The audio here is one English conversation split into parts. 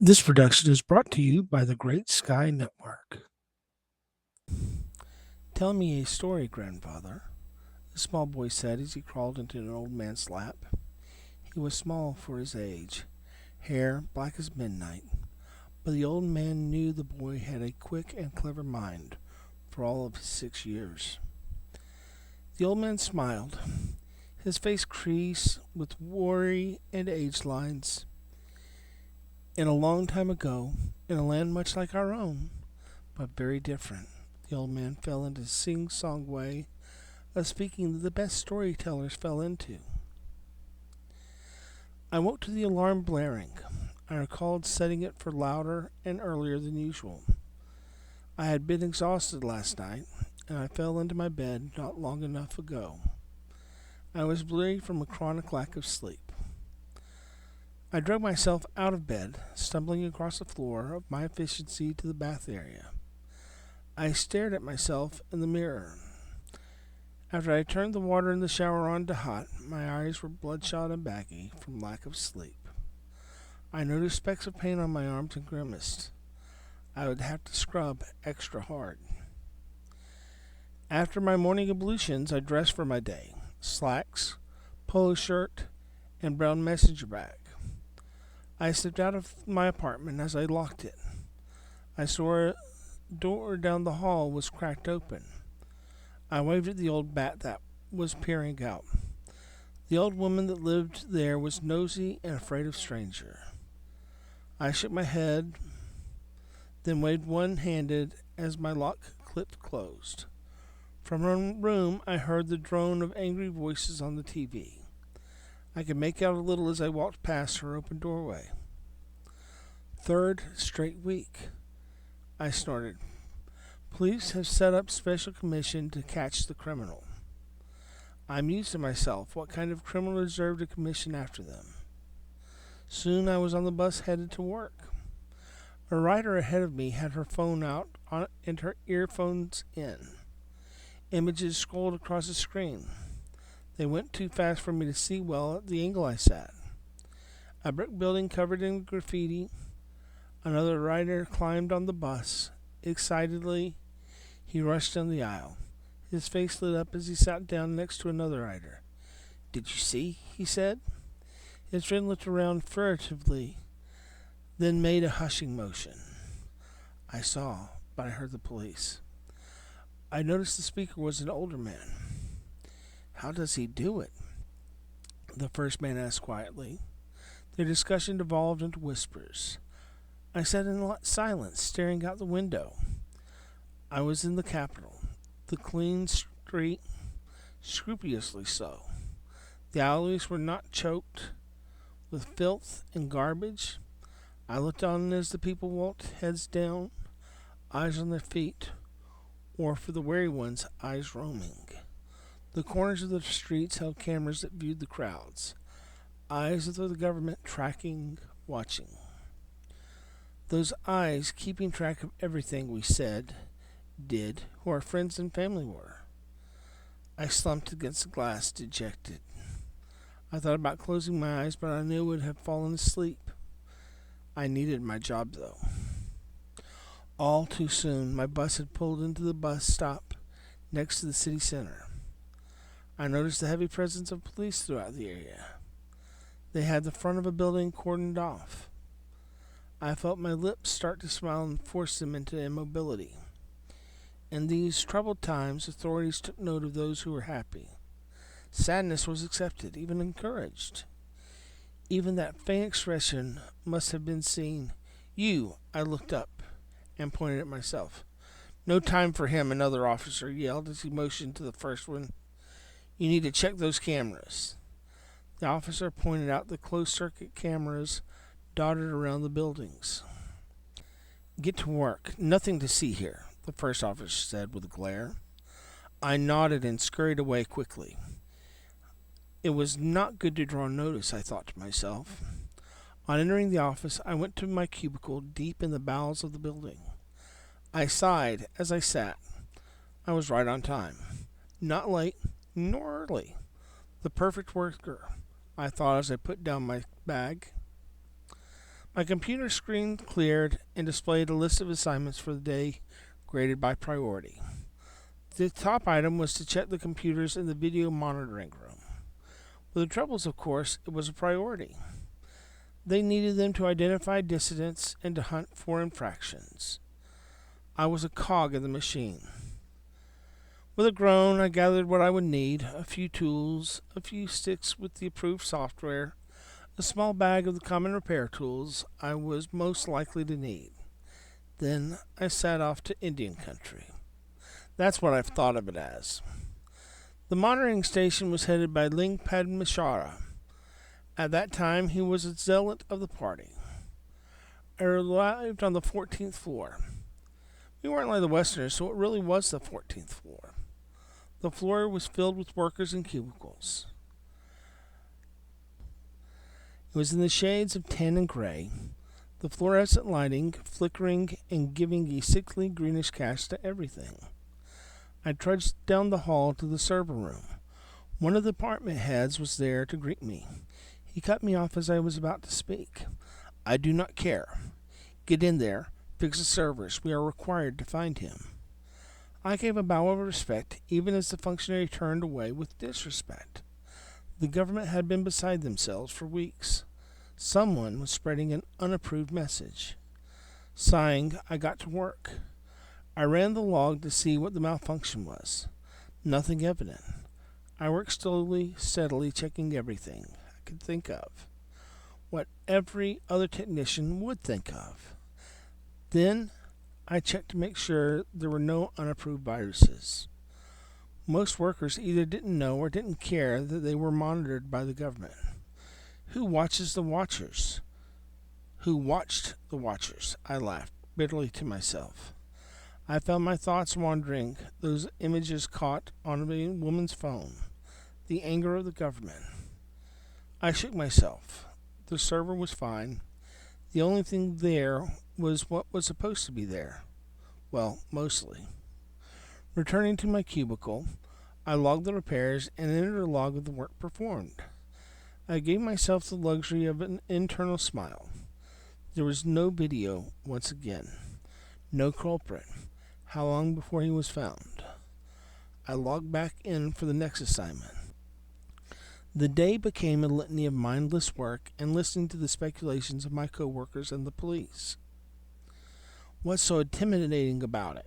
This production is brought to you by the Great Sky Network. Tell me a story, grandfather, the small boy said as he crawled into an old man's lap. He was small for his age, hair black as midnight, but the old man knew the boy had a quick and clever mind for all of his 6 years. The old man smiled, his face creased with worry and age lines. In a long time ago, in a land much like our own, but very different, the old man fell into a sing-song way of speaking that the best storytellers fell into. I woke to the alarm blaring. I recalled setting it for louder and earlier than usual. I had been exhausted last night, and I fell into my bed not long enough ago. I was bleary from a chronic lack of sleep. I drug myself out of bed, stumbling across the floor of my efficiency to the bath area. I stared at myself in the mirror. After I turned the water in the shower on to hot, my eyes were bloodshot and baggy from lack of sleep. I noticed specks of pain on my arms and grimaced. I would have to scrub extra hard. After my morning ablutions, I dressed for my day. Slacks, polo shirt, and brown messenger bag. I stepped out of my apartment as I locked it. I saw a door down the hall was cracked open. I waved at the old bat that was peering out. The old woman that lived there was nosy and afraid of stranger. I shook my head, then waved one-handed as my lock clipped closed. From her room I heard the drone of angry voices on the TV. I could make out a little as I walked past her open doorway. Third straight week, I snorted. Police have set up special commission to catch the criminal. I mused to myself what kind of criminal deserved a commission after them. Soon I was on the bus headed to work. A rider ahead of me had her phone out and her earphones in. Images scrolled across the screen. They went too fast for me to see well at the angle I sat. A brick building covered in graffiti. Another rider climbed on the bus. Excitedly, he rushed down the aisle. His face lit up as he sat down next to another rider. "Did you see?" he said. His friend looked around furtively, then made a hushing motion. I saw, but I heard the police. I noticed the speaker was an older man. "How does he do it?" the first man asked quietly. Their discussion devolved into whispers. I sat in silence, staring out the window. I was in the Capitol, the clean street, scrupulously so. The alleys were not choked with filth and garbage. I looked on as the people walked heads down, eyes on their feet, or for the wary ones, eyes roaming. The corners of the streets held cameras that viewed the crowds, eyes of the government tracking, watching. Those eyes keeping track of everything we said, did, who our friends and family were. I slumped against the glass, dejected. I thought about closing my eyes, but I knew I would have fallen asleep. I needed my job, though. All too soon, my bus had pulled into the bus stop next to the city center. I noticed the heavy presence of police throughout the area. They had the front of a building cordoned off. I felt my lips start to smile and force them into immobility. In these troubled times, authorities took note of those who were happy. Sadness was accepted, even encouraged. Even that faint expression must have been seen. "You," I looked up and pointed at myself. "No time for him," another officer yelled as he motioned to the first one. "You need to check those cameras." The officer pointed out the closed-circuit cameras dotted around the buildings. "Get to work. Nothing to see here," the first officer said with a glare. I nodded and scurried away quickly. It was not good to draw notice, I thought to myself. On entering the office, I went to my cubicle deep in the bowels of the building. I sighed as I sat. I was right on time. Not late, nor early. The perfect worker, I thought as I put down my bag. My computer screen cleared and displayed a list of assignments for the day graded by priority. The top item was to check the computers in the video monitoring room. With the troubles, of course, it was a priority. They needed them to identify dissidents and to hunt for infractions. I was a cog in the machine. With a groan, I gathered what I would need: a few tools, a few sticks with the approved software, a small bag of the common repair tools I was most likely to need. Then I set off to Indian country. That's what I've thought of it as. The monitoring station was headed by Ling Padmeshwara. At that time, he was a zealot of the party. I arrived on the 14th floor. We weren't like the Westerners, so it really was the 14th floor. The floor was filled with workers in cubicles. It was in the shades of tan and gray, the fluorescent lighting flickering and giving a sickly greenish cast to everything. I trudged down the hall to the server room. One of the department heads was there to greet me. He cut me off as I was about to speak. "I do not care. Get in there. Fix the servers. We are required to find him." I gave a bow of respect, even as the functionary turned away with disrespect. The government had been beside themselves for weeks. Someone was spreading an unapproved message. Sighing, I got to work. I ran the log to see what the malfunction was. Nothing evident. I worked slowly, steadily, checking everything I could think of. What every other technician would think of. Then I checked to make sure there were no unapproved viruses. Most workers either didn't know or didn't care that they were monitored by the government. Who watches the watchers? Who watched the watchers? I laughed bitterly to myself. I found my thoughts wandering, those images caught on a woman's phone. The anger of the government. I shook myself. The server was fine. The only thing there was what was supposed to be there. Well, mostly. Returning to my cubicle, I logged the repairs and entered a log of the work performed. I gave myself the luxury of an internal smile. There was no video once again. No culprit. How long before he was found? I logged back in for the next assignment. The day became a litany of mindless work and listening to the speculations of my coworkers and the police. What's so intimidating about it?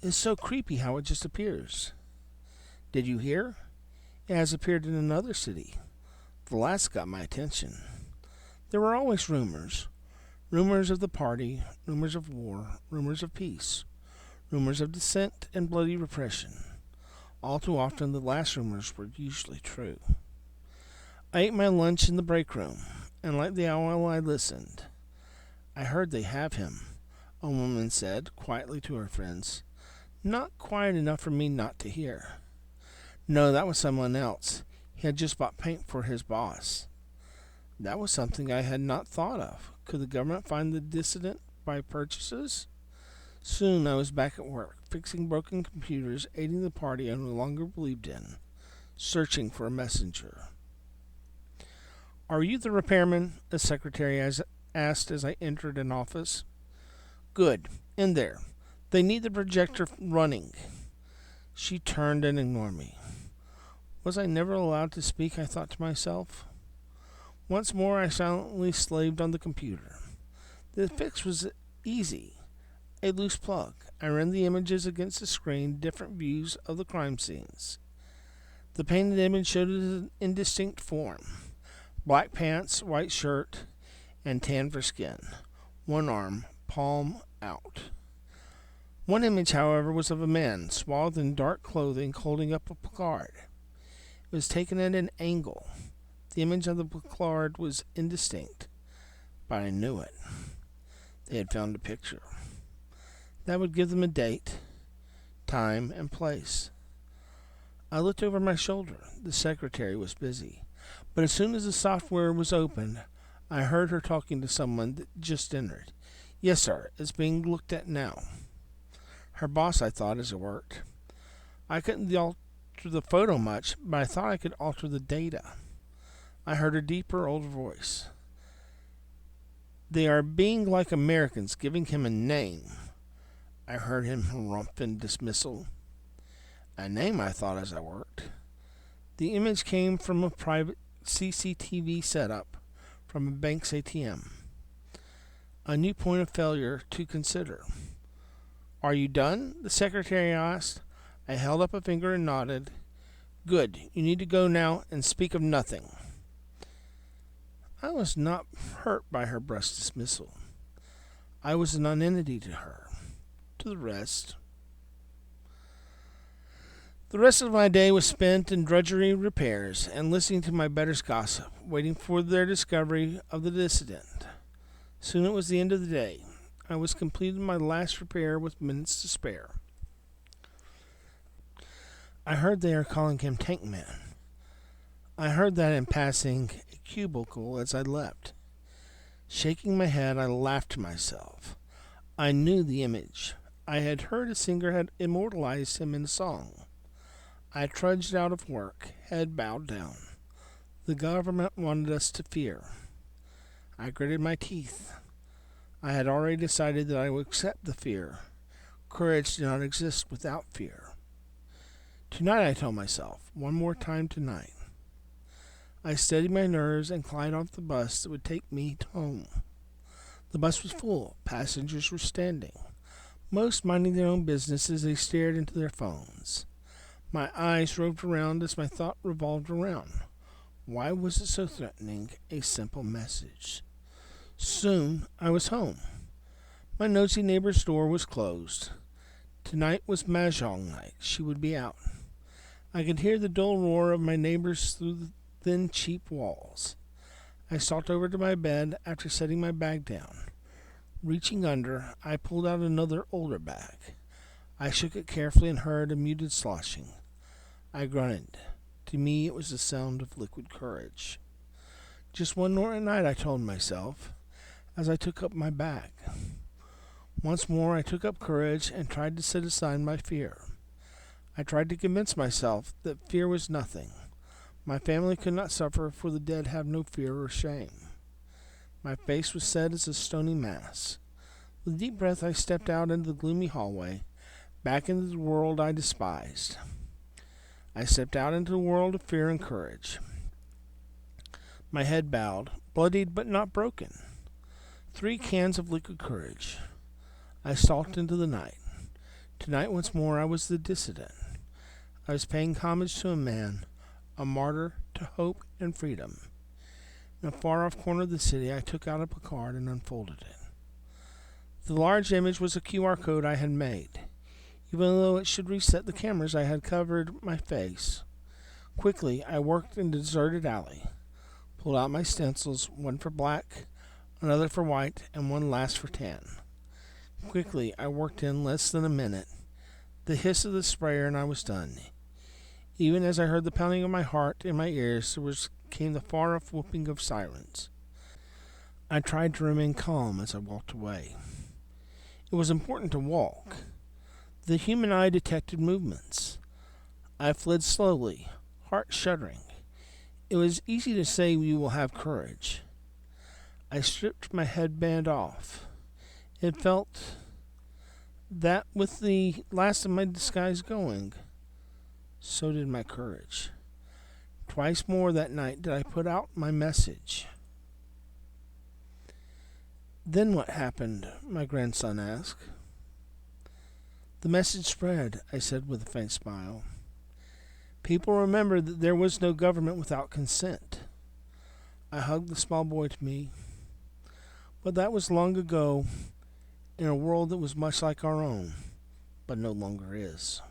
It's so creepy how it just appears. Did you hear? It has appeared in another city. The last got my attention. There were always rumors. Rumors of the party, rumors of war, rumors of peace, rumors of dissent and bloody repression. All too often the last rumors were usually true. I ate my lunch in the break room, and like the owl I listened. "I heard they have him," a woman said quietly to her friends. Not quiet enough for me not to hear. No, that was someone else. He had just bought paint for his boss. That was something I had not thought of. Could the government find the dissident by purchases? Soon I was back at work, fixing broken computers, aiding the party I no longer believed in, searching for a messenger. "Are you the repairman?" a secretary asked as I entered an office. "Good. In there. They need the projector running." She turned and ignored me. Was I never allowed to speak, I thought to myself. Once more I silently slaved on the computer. The fix was easy. A loose plug. I ran the images against the screen, different views of the crime scenes. The painted image showed an indistinct form. Black pants, white shirt, and tan for skin. One arm, palm out. One image, however, was of a man, swathed in dark clothing, holding up a placard. It was taken at an angle. The image of the placard was indistinct, but I knew it. They had found a picture. That would give them a date, time, and place. I looked over my shoulder. The secretary was busy. But as soon as the software was opened, I heard her talking to someone that just entered. "Yes, sir. It's being looked at now." Her boss, I thought, as it worked. I couldn't alter the photo much, but I thought I could alter the data. I heard a deeper, older voice. They are being like Americans, giving him a name. I heard him harumph in dismissal. A name, I thought as I worked. The image came from a private CCTV setup from a bank's ATM. A new point of failure to consider. Are you done? The secretary asked. I held up a finger and nodded. Good. You need to go now and speak of nothing. I was not hurt by her brusque dismissal. I was a nonentity to her. To the rest. The rest of my day was spent in drudgery repairs and listening to my betters gossip, waiting for their discovery of the dissident. Soon it was the end of the day. I was completing my last repair with minutes to spare. I heard they are calling him Tankman. I heard that in passing a cubicle as I left. Shaking my head, I laughed to myself. I knew the image. I had heard a singer had immortalized him in a song. I trudged out of work, head bowed down. The government wanted us to fear. I gritted my teeth. I had already decided that I would accept the fear. Courage did not exist without fear. Tonight, I told myself, one more time tonight. I steadied my nerves and climbed off the bus that would take me home. The bus was full. Passengers were standing, most minding their own business as they stared into their phones. My eyes roved around as my thought revolved around. Why was it so threatening? A simple message. Soon I was home. My nosy neighbor's door was closed. Tonight was mahjong night. She would be out. I could hear the dull roar of my neighbors through the thin, cheap walls. I stalked over to my bed after setting my bag down. Reaching under, I pulled out another older bag. I shook it carefully and heard a muted sloshing. I grunted. To me, it was the sound of liquid courage. Just one more night, I told myself, as I took up my bag. Once more, I took up courage and tried to set aside my fear. I tried to convince myself that fear was nothing. My family could not suffer, for the dead have no fear or shame. My face was set as a stony mass. With a deep breath, I stepped out into the gloomy hallway, back into the world I despised. I stepped out into a world of fear and courage. My head bowed, bloodied but not broken. 3 cans of liquid courage. I stalked into the night. Tonight, once more, I was the dissident. I was paying homage to a man, a martyr to hope and freedom. In a far-off corner of the city, I took out a placard and unfolded it. The large image was a QR code I had made. Even though it should reset the cameras, I had covered my face. Quickly, I worked in the deserted alley, pulled out my stencils, one for black, another for white, and one last for tan. Quickly, I worked in less than a minute. The hiss of the sprayer, and I was done. Even as I heard the pounding of my heart in my ears, came the far-off whooping of sirens. I tried to remain calm as I walked away. It was important to walk. The human eye detected movements. I fled slowly, heart shuddering. It was easy to say you will have courage. I stripped my headband off. It felt that with the last of my disguise going, so did my courage. Twice more that night did I put out my message. Then what happened? My grandson asked. The message spread, I said with a faint smile. People remembered that there was no government without consent. I hugged the small boy to me. But that was long ago, in a world that was much like our own, but no longer is.